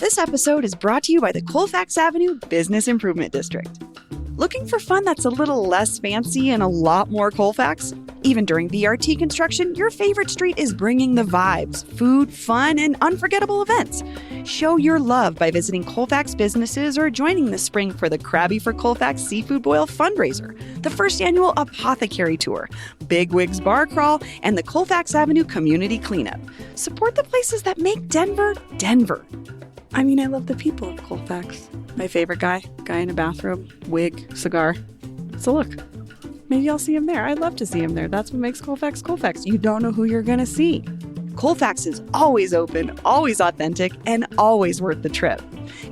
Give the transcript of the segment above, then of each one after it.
This episode is brought to you by the Colfax Avenue Business Improvement District. Looking for fun that's a little less fancy and a lot more Colfax? Even during VRT construction, your favorite street is bringing the vibes, food, fun, and unforgettable events. Show your love by visiting Colfax businesses or joining this spring for the Krabby for Colfax Seafood Boil fundraiser, the first annual Apothecary Tour, Big Wigs Bar Crawl, and the Colfax Avenue Community Cleanup. Support the places that make Denver, Denver. I mean, I love the people of Colfax. My favorite guy in a bathrobe, wig, cigar. So look, maybe I'll see him there. I'd love to see him there. That's what makes Colfax Colfax. You don't know who you're going to see. Colfax is always open, always authentic, and always worth the trip.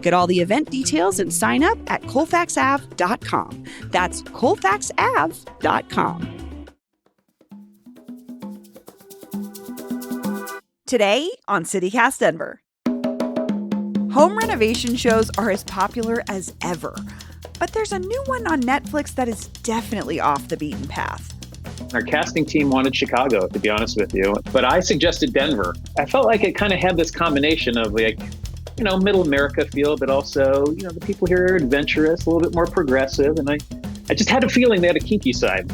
Get all the event details and sign up at colfaxav.com. That's colfaxav.com. Today on CityCast Denver. Home renovation shows are as popular as ever, but there's a new one on Netflix that is definitely off the beaten path. Our casting team wanted Chicago, to be honest with you, but I suggested Denver. I felt like it kind of had this combination of middle America feel, but also, the people here are adventurous, a little bit more progressive, and I just had a feeling they had a kinky side.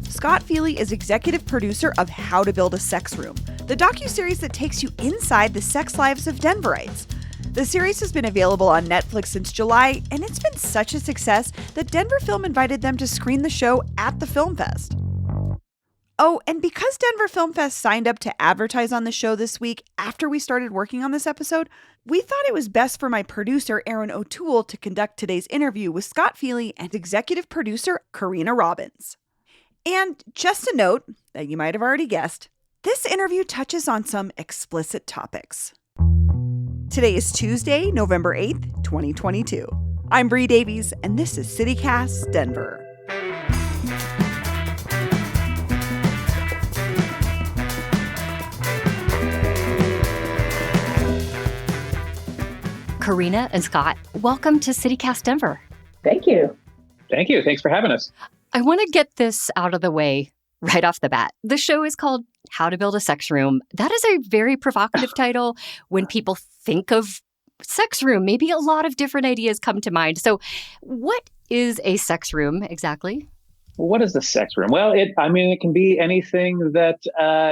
Scott Feely is executive producer of How to Build a Sex Room, the docuseries that takes you inside the sex lives of Denverites. The series has been available on Netflix since July, and it's been such a success that Denver Film invited them to screen the show at the Film Fest. Oh, and because Denver Film Fest signed up to advertise on the show this week after we started working on this episode, we thought it was best for my producer, Aaron O'Toole, to conduct today's interview with Scott Feely and executive producer, Karina Robbins. And just a note that you might have already guessed, this interview touches on some explicit topics. Today is Tuesday, November 8th, 2022. I'm Bree Davies, and this is CityCast Denver. Karina and Scott, welcome to CityCast Denver. Thank you. Thank you. Thanks for having us. I want to get this out of the way right off the bat. The show is called How to Build a Sex Room. That is a very provocative title. When people think of sex room, maybe a lot of different ideas come to mind. So what is a sex room exactly? Well, what is the sex room? Well, it can be anything that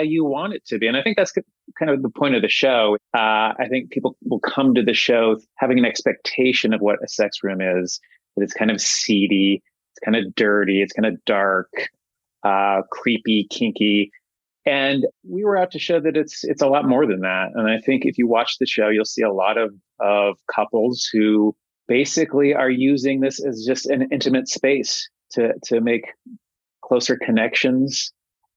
you want it to be. And I think that's kind of the point of the show. I think people will come to the show having an expectation of what a sex room is, that it's kind of seedy, it's kind of dirty, it's kind of dark, creepy, kinky. And we were out to show that it's a lot more than that. And I think if you watch the show, you'll see a lot of couples who basically are using this as just an intimate space to make closer connections,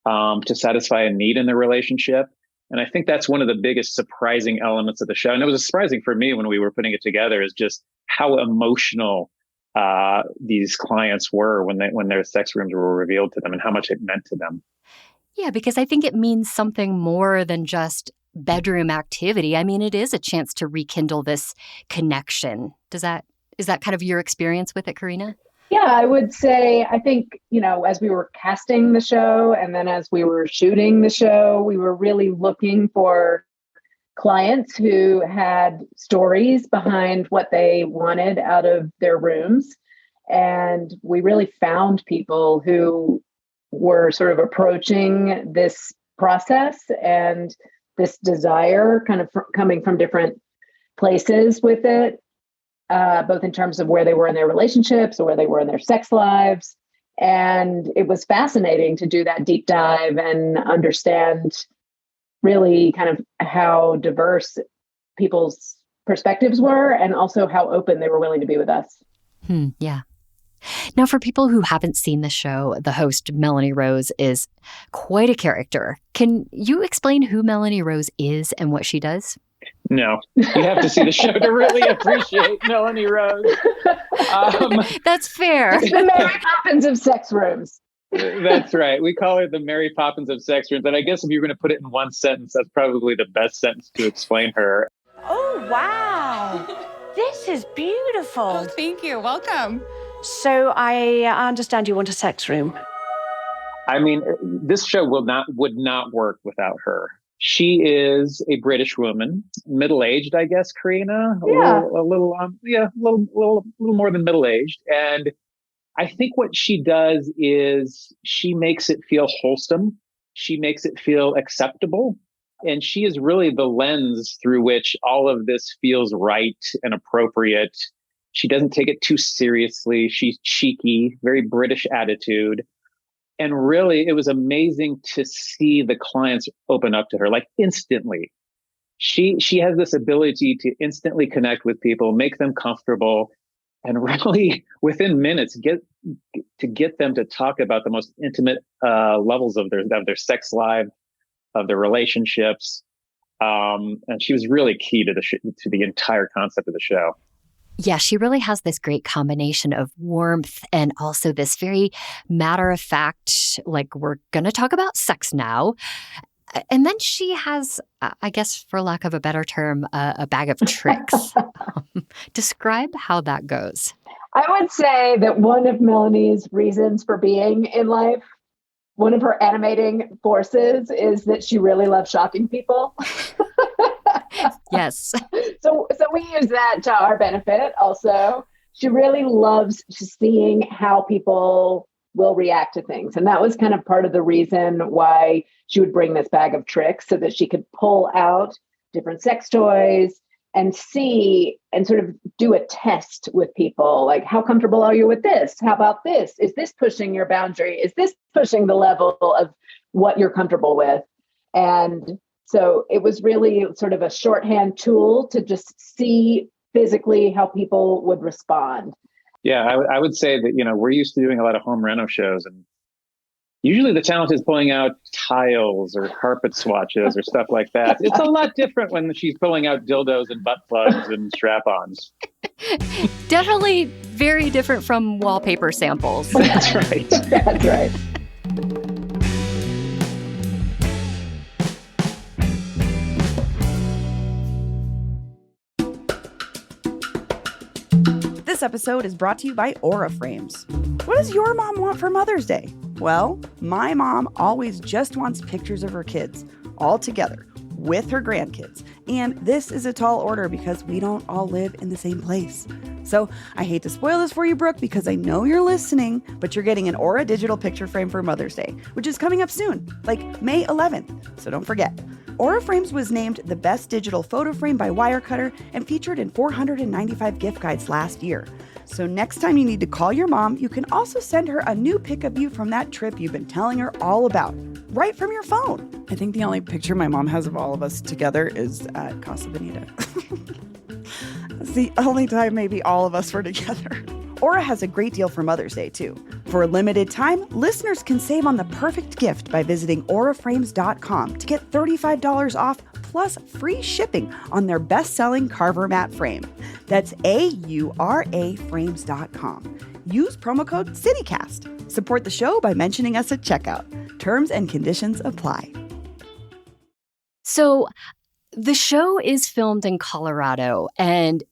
to satisfy a need in the relationship. And I think that's one of the biggest surprising elements of the show. And it was surprising for me when we were putting it together, is just how emotional these clients were when their sex rooms were revealed to them and how much it meant to them. Yeah, because I think it means something more than just bedroom activity. I mean, it is a chance to rekindle this connection. Is that kind of your experience with it, Karina? Yeah, I would say, I think, as we were casting the show and then as we were shooting the show, we were really looking for clients who had stories behind what they wanted out of their rooms. And we really found people who were sort of approaching this process and this desire kind of coming from different places with it, both in terms of where they were in their relationships or where they were in their sex lives. And it was fascinating to do that deep dive and understand really kind of how diverse people's perspectives were and also how open they were willing to be with us. Yeah. Now, for people who haven't seen the show, the host, Melanie Rose, is quite a character. Can you explain who Melanie Rose is and what she does? No, you have to see the show to really appreciate Melanie Rose. That's fair. The Mary Poppins of sex rooms. That's right. We call her the Mary Poppins of sex rooms. And I guess if you're going to put it in one sentence, that's probably the best sentence to explain her. Oh, wow. This is beautiful. Oh, thank you. Welcome. So I understand you want a sex room. I mean, this show would not work without her. She is a British woman, middle-aged, I guess, Karina, Yeah. a little more than middle-aged. And I think what she does is she makes it feel wholesome. She makes it feel acceptable. And she is really the lens through which all of this feels right and appropriate. She doesn't take it too seriously. She's cheeky, very British attitude. And really, it was amazing to see the clients open up to her like instantly. She has this ability to instantly connect with people, make them comfortable, and really within minutes get them to talk about the most intimate levels of their sex life, of their relationships. And she was really key to the entire concept of the show. Yeah, she really has this great combination of warmth and also this very matter of fact, like, we're going to talk about sex now. And then she has, I guess, for lack of a better term, a bag of tricks. Describe how that goes. I would say that one of Melanie's reasons for being in life, one of her animating forces, is that she really loves shocking people. Yes. So we use that to our benefit also. She really loves seeing how people will react to things. And that was kind of part of the reason why she would bring this bag of tricks, so that she could pull out different sex toys and see and sort of do a test with people. Like, how comfortable are you with this? How about this? Is this pushing your boundary? Is this pushing the level of what you're comfortable with? And so it was really sort of a shorthand tool to just see physically how people would respond. Yeah, I would say that, we're used to doing a lot of home reno shows, and usually the talent is pulling out tiles or carpet swatches or stuff like that. It's a lot different when she's pulling out dildos and butt plugs and strap-ons. Definitely very different from wallpaper samples. That's right. That's right. This episode is brought to you by Aura Frames. What does your mom want for Mother's Day? Well, my mom always just wants pictures of her kids, all together, with her grandkids. And this is a tall order because we don't all live in the same place. So I hate to spoil this for you, Brooke, because I know you're listening, but you're getting an Aura digital picture frame for Mother's Day, which is coming up soon, like May 11th. So don't forget. Aura Frames was named the best digital photo frame by Wirecutter and featured in 495 gift guides last year. So next time you need to call your mom, you can also send her a new pic of you from that trip you've been telling her all about, right from your phone. I think the only picture my mom has of all of us together is at Casa Bonita. It's the only time maybe all of us were together. Aura has a great deal for Mother's Day, too. For a limited time, listeners can save on the perfect gift by visiting auraframes.com to get $35 off plus free shipping on their best-selling Carver mat frame. That's auraframes.com. Use promo code CityCast. Support the show by mentioning us at checkout. Terms and conditions apply. So the show is filmed in Colorado, and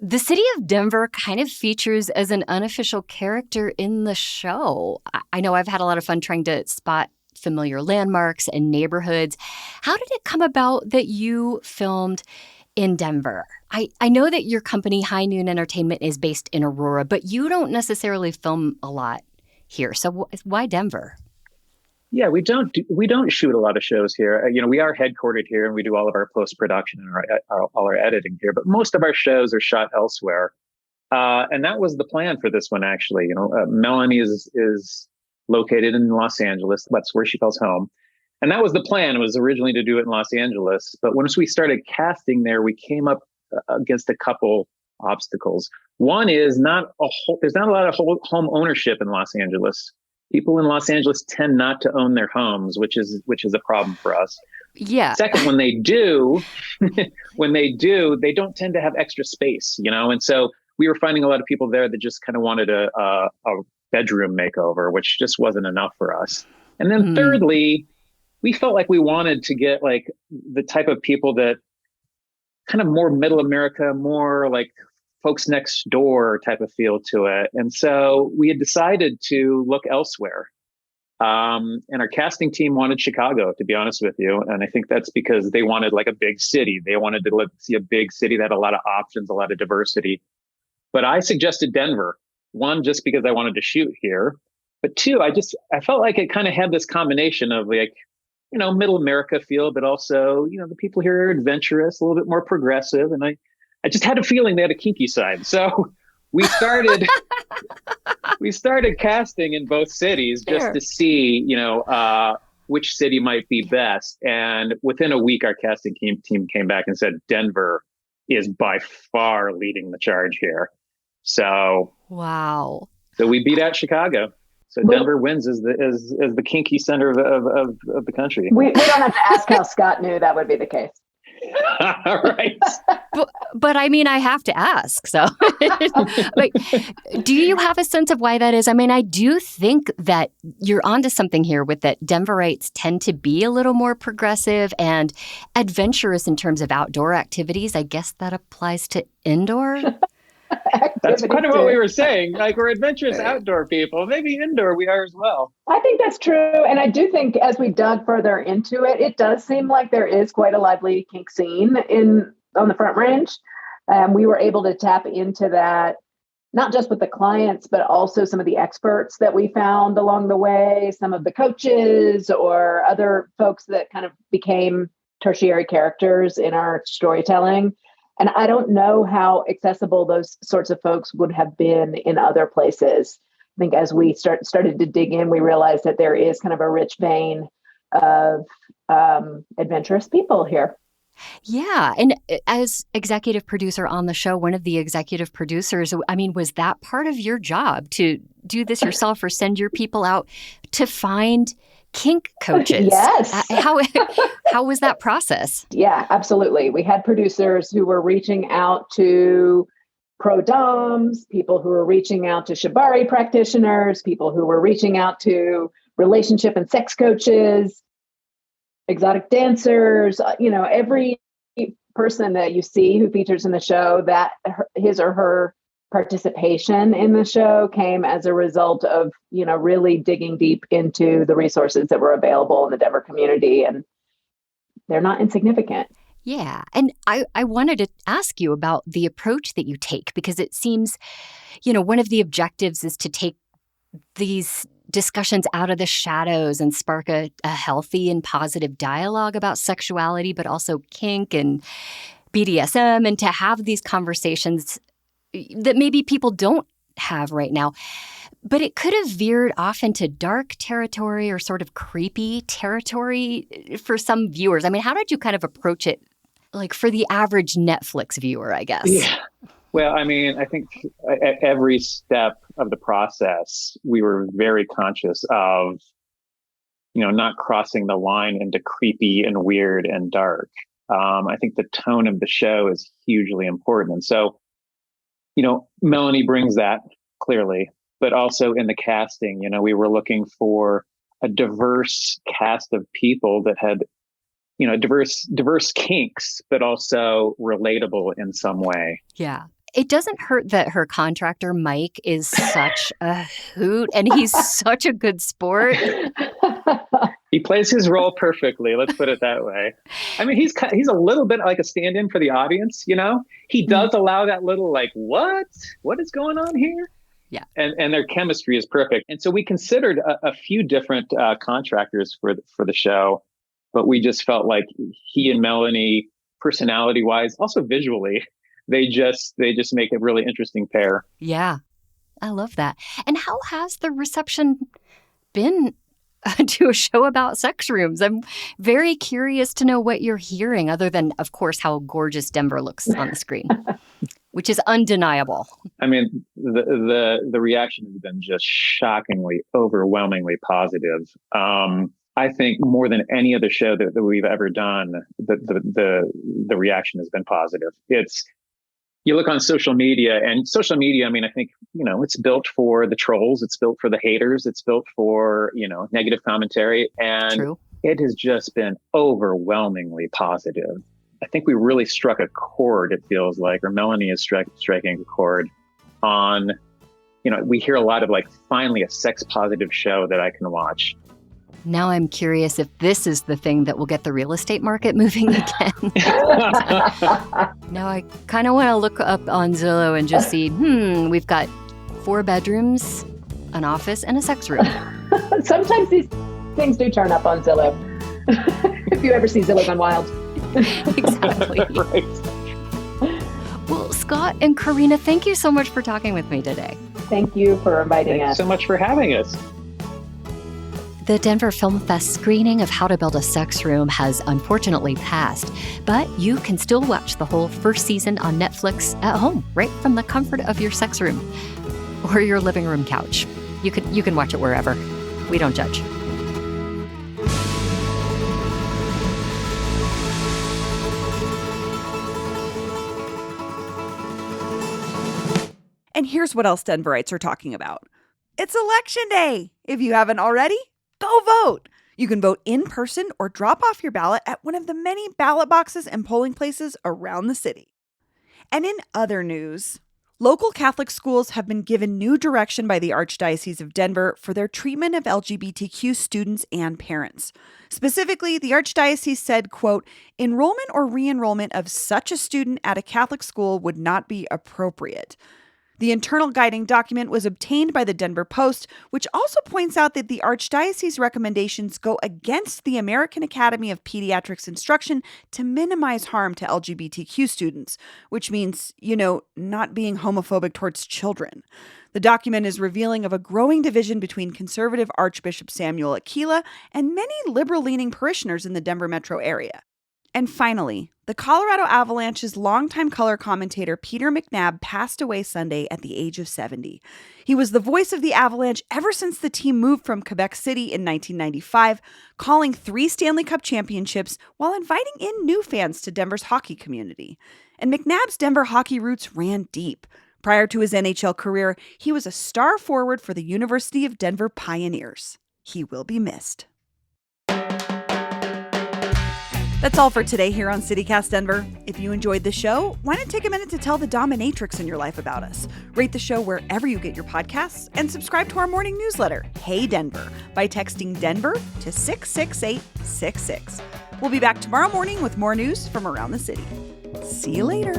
the city of Denver kind of features as an unofficial character in the show. I know I've had a lot of fun trying to spot familiar landmarks and neighborhoods. How did it come about that you filmed in Denver? I know that your company, High Noon Entertainment, is based in Aurora, but you don't necessarily film a lot here. So why Denver? Yeah, we don't shoot a lot of shows here. We are headquartered here, and we do all of our post-production and all our editing here. But most of our shows are shot elsewhere, and that was the plan for this one. Actually, Melanie is located in Los Angeles. That's where she calls home, and that was the plan. It was originally to do it in Los Angeles, but once we started casting there, we came up against a couple obstacles. One is there's not a lot of home ownership in Los Angeles. People in Los Angeles tend not to own their homes, which is a problem for us. Yeah. Second, when they do, they don't tend to have extra space, And so we were finding a lot of people there that just kind of wanted a bedroom makeover, which just wasn't enough for us. And then thirdly, we felt like we wanted to get like the type of people that kind of more middle America, more like folks next door type of feel to it. And so we had decided to look elsewhere. And our casting team wanted Chicago, to be honest with you. And I think that's because they wanted like a big city. They wanted to see a big city that had a lot of options, a lot of diversity. But I suggested Denver, one, just because I wanted to shoot here. But two, I felt like it kind of had this combination of like, middle America feel, but also, the people here are adventurous, a little bit more progressive. And I just had a feeling they had a kinky side. So we started casting in both cities just to see, which city might be best. And within a week, our casting team came back and said, Denver is by far leading the charge here. So, wow. So we beat out Chicago. So Denver wins as the kinky center of the country. We don't have to ask how Scott knew that would be the case. All right. But I mean, I have to ask. So, like, do you have a sense of why that is? I mean, I do think that you're onto something here with that Denverites tend to be a little more progressive and adventurous in terms of outdoor activities. I guess that applies to indoor. That's kind of what we were saying. Like, we're adventurous outdoor people. Maybe indoor we are as well. I think that's true. And I do think as we dug further into it, it does seem like there is quite a lively kink scene on the Front Range. We were able to tap into that, not just with the clients, but also some of the experts that we found along the way, some of the coaches or other folks that kind of became tertiary characters in our storytelling. And I don't know how accessible those sorts of folks would have been in other places. I think as we started to dig in, we realized that there is kind of a rich vein of adventurous people here. Yeah. And as executive producer on the show, one of the executive producers, I mean, was that part of your job to do this yourself or send your people out to find kink coaches? Yes. How was that process? Yeah, absolutely. We had producers who were reaching out to pro-doms, people who were reaching out to shibari practitioners, people who were reaching out to relationship and sex coaches, exotic dancers, every person that you see who features in the show, that his or her participation in the show came as a result of, really digging deep into the resources that were available in the Denver community. And they're not insignificant. Yeah. And I wanted to ask you about the approach that you take, because it seems, one of the objectives is to take these discussions out of the shadows and spark a healthy and positive dialogue about sexuality, but also kink and BDSM, and to have these conversations that maybe people don't have right now. But it could have veered off into dark territory or sort of creepy territory for some viewers. I mean, how did you kind of approach it, like for the average Netflix viewer, I guess? Yeah. Well, I mean, I think at every step of the process, we were very conscious of, not crossing the line into creepy and weird and dark. I think the tone of the show is hugely important. And so, Melanie brings that clearly, but also in the casting, we were looking for a diverse cast of people that had, diverse kinks, but also relatable in some way. Yeah. It doesn't hurt that her contractor, Mike, is such a hoot and he's such a good sport. He plays his role perfectly. Let's put it that way. I mean, he's a little bit like a stand-in for the audience, He does allow that little like, what is going on here? Yeah. And their chemistry is perfect. And so we considered a few different contractors for the show, but we just felt like he and Melanie, personality-wise, also visually, they just make a really interesting pair. Yeah. I love that. And how has the reception been to a show about sex rooms? I'm very curious to know what you're hearing, other than, of course, how gorgeous Denver looks on the screen, which is undeniable. I mean, the reaction has been just shockingly, overwhelmingly positive. I think more than any other show that we've ever done, the reaction has been positive. You look on social media, and social media, I mean, I think, it's built for the trolls. It's built for the haters. It's built for, negative commentary. And True. It has just been overwhelmingly positive. I think we really struck a chord, it feels like, or Melanie is striking a chord on, we hear a lot of like, finally a sex positive show that I can watch. Now I'm curious if this is the thing that will get the real estate market moving again. Now I kind of want to look up on Zillow and just see, we've got 4 bedrooms, an office, and a sex room. Sometimes these things do turn up on Zillow. If you ever see Zillow Gone Wild. Exactly. Right. Well, Scott and Karina, thank you so much for talking with me today. Thank you for inviting Thanks us. so much for having us. The Denver Film Fest screening of How to Build a Sex Room has unfortunately passed, but you can still watch the whole first season on Netflix at home, right from the comfort of your sex room or your living room couch. You can watch it wherever. We don't judge. And here's what else Denverites are talking about. It's Election Day. If you haven't already, go vote. You can vote in person or drop off your ballot at one of the many ballot boxes and polling places around the city. And in other news, local Catholic schools have been given new direction by the Archdiocese of Denver for their treatment of LGBTQ students and parents. Specifically, the Archdiocese said, quote, enrollment or re-enrollment of such a student at a Catholic school would not be appropriate. The internal guiding document was obtained by the Denver Post, which also points out that the Archdiocese's recommendations go against the American Academy of Pediatrics instruction to minimize harm to LGBTQ students, which means, not being homophobic towards children. The document is revealing of a growing division between conservative Archbishop Samuel Aquila and many liberal-leaning parishioners in the Denver metro area. And finally, the Colorado Avalanche's longtime color commentator Peter McNabb passed away Sunday at the age of 70. He was the voice of the Avalanche ever since the team moved from Quebec City in 1995, calling 3 Stanley Cup championships while inviting in new fans to Denver's hockey community. And McNabb's Denver hockey roots ran deep. Prior to his NHL career, he was a star forward for the University of Denver Pioneers. He will be missed. That's all for today here on CityCast Denver. If you enjoyed the show, why not take a minute to tell the dominatrix in your life about us? Rate the show wherever you get your podcasts and subscribe to our morning newsletter, Hey Denver, by texting Denver to 66866. We'll be back tomorrow morning with more news from around the city. See you later.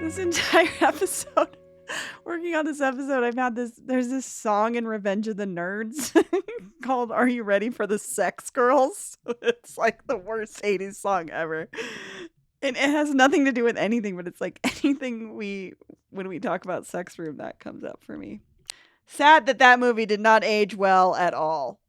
This entire episode... Working on this episode, there's this song in Revenge of the Nerds called Are You Ready for the Sex Girls? It's like the worst 80s song ever. And it has nothing to do with anything, but it's like anything when we talk about sex room, that comes up for me. Sad that movie did not age well at all.